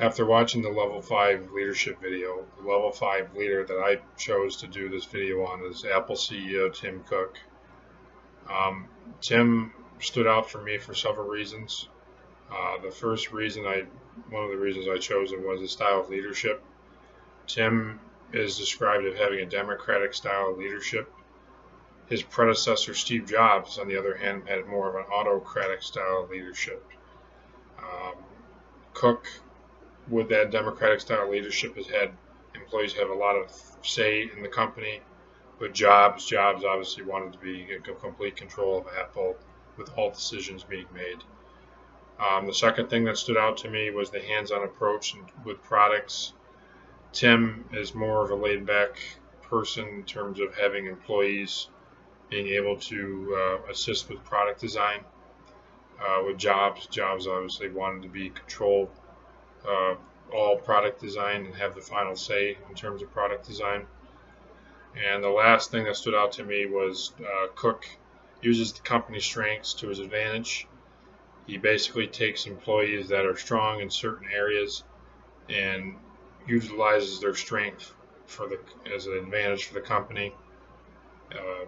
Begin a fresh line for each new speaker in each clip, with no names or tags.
After watching the level 5 leadership video, the level 5 leader that I chose to do this video on is Apple CEO Tim Cook. Tim stood out for me for several reasons. The first reason one of the reasons I chose him was his style of leadership. Tim is described as having a democratic style of leadership. His predecessor, Steve Jobs, on the other hand, had more of an autocratic style of leadership. Cook, with that democratic style of leadership, has had employees have a lot of say in the company. With Jobs obviously wanted to be in complete control of Apple, with all decisions being made. The second thing that stood out to me was the hands-on approach with products. Tim is more of a laid-back person in terms of having employees being able to assist with product design. With Jobs obviously wanted to be control all product design and have the final say in terms of product design. And the last thing that stood out to me was Cook uses the company's strengths to his advantage. He basically takes employees that are strong in certain areas and utilizes their strength as an advantage for the company.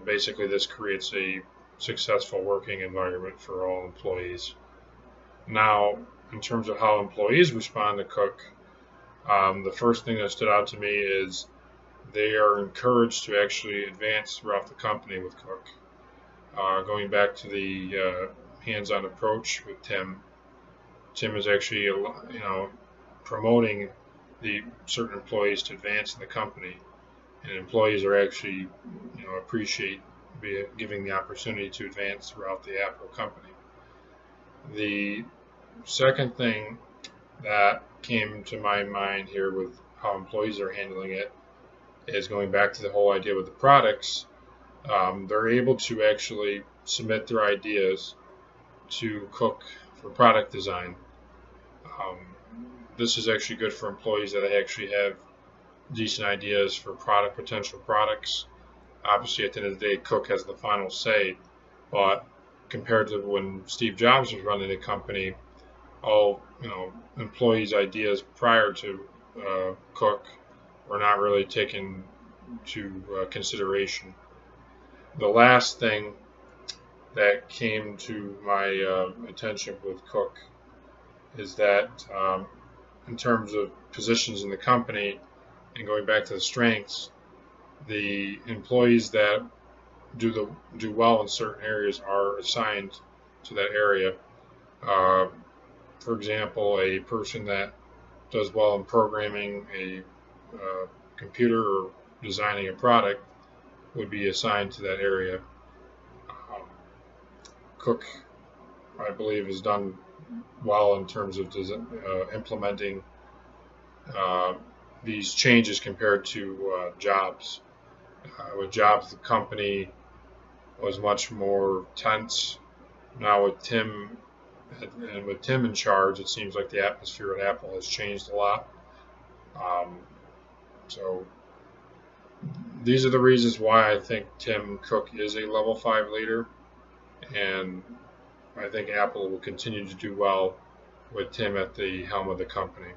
Basically, this creates a successful working environment for all employees. Now, in terms of how employees respond to Cook, the first thing that stood out to me is they are encouraged to actually advance throughout the company with Cook. Going back to the hands-on approach with Tim is actually promoting the certain employees to advance in the company, and employees are actually appreciate giving the opportunity to advance throughout the Apple company. The second thing that came to my mind here with how employees are handling it is going back to the whole idea with the products. They're able to actually submit their ideas to Cook for product design. This is actually good for employees that actually have decent ideas for potential products. Obviously, at the end of the day, Cook has the final say, but compared to when Steve Jobs was running the company, all employees' ideas prior to Cook were not really taken to consideration. The last thing that came to my attention with Cook is that in terms of positions in the company and going back to the strengths, the employees that do well in certain areas are assigned to that area. For example, a person that does well in programming a computer or designing a product would be assigned to that area. Cook, I believe, has done well in terms of implementing these changes compared to Jobs. With Jobs, the company was much more tense. Now with Tim in charge, it seems like the atmosphere at Apple has changed a lot. So these are the reasons why I think Tim Cook is a level 5 leader, and I think Apple will continue to do well with Tim at the helm of the company.